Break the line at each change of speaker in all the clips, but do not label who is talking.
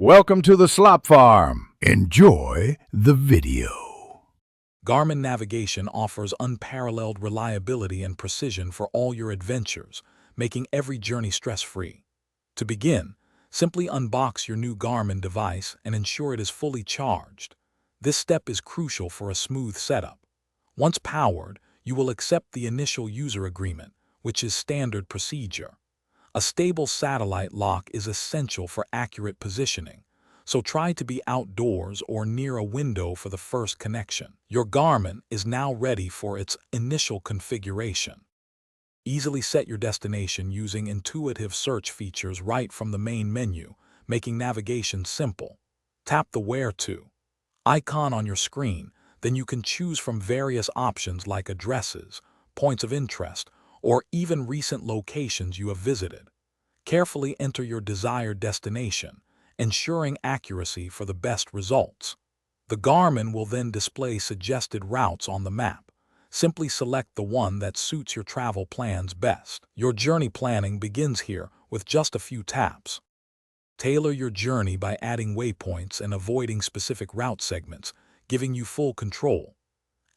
Welcome to the Slop Farm. Enjoy the video.
Garmin navigation offers unparalleled reliability and precision for all your adventures, making every journey stress-free. To begin, simply unbox your new Garmin device and ensure it is fully charged. This step is crucial for a smooth setup. Once powered, you will accept the initial user agreement, which is standard procedure. A stable satellite lock is essential for accurate positioning, so try to be outdoors or near a window for the first connection. Your Garmin is now ready for its initial configuration. Easily set your destination using intuitive search features right from the main menu, making navigation simple. Tap the Where To icon on your screen, then you can choose from various options like addresses, points of interest, or even recent locations you have visited. Carefully enter your desired destination, ensuring accuracy for the best results. The Garmin will then display suggested routes on the map. Simply select the one that suits your travel plans best. Your journey planning begins here with just a few taps. Tailor your journey by adding waypoints and avoiding specific route segments, giving you full control.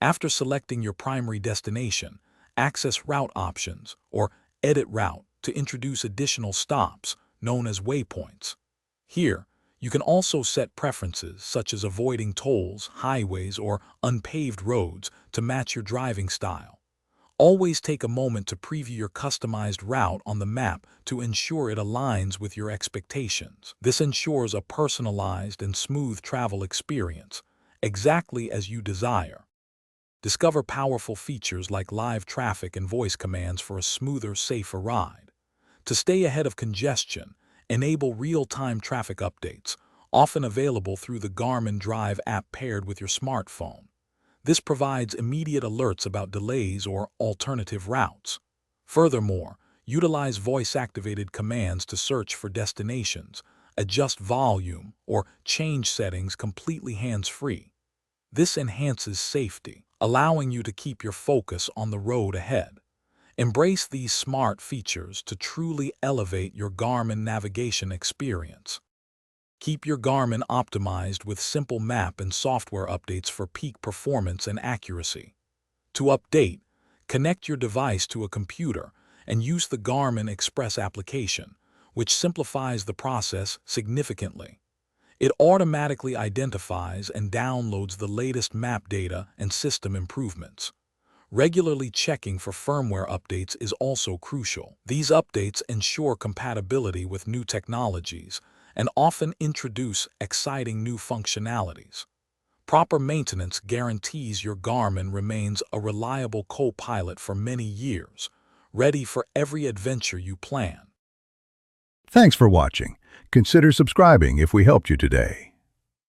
After selecting your primary destination, access Route Options or Edit Route to introduce additional stops, known as waypoints. Here, you can also set preferences such as avoiding tolls, highways, or unpaved roads to match your driving style. Always take a moment to preview your customized route on the map to ensure it aligns with your expectations. This ensures a personalized and smooth travel experience, exactly as you desire. Discover powerful features like live traffic and voice commands for a smoother, safer ride. To stay ahead of congestion, enable real-time traffic updates, often available through the Garmin Drive app paired with your smartphone. This provides immediate alerts about delays or alternative routes. Furthermore, utilize voice-activated commands to search for destinations, adjust volume, or change settings completely hands-free. This enhances safety, allowing you to keep your focus on the road ahead. Embrace these smart features to truly elevate your Garmin navigation experience. Keep your Garmin optimized with simple map and software updates for peak performance and accuracy. To update, connect your device to a computer and use the Garmin Express application, which simplifies the process significantly. It automatically identifies and downloads the latest map data and system improvements. Regularly checking for firmware updates is also crucial. These updates ensure compatibility with new technologies and often introduce exciting new functionalities. Proper maintenance guarantees your Garmin remains a reliable co-pilot for many years, ready for every adventure you plan.
Thanks for watching. Consider subscribing if we helped you today.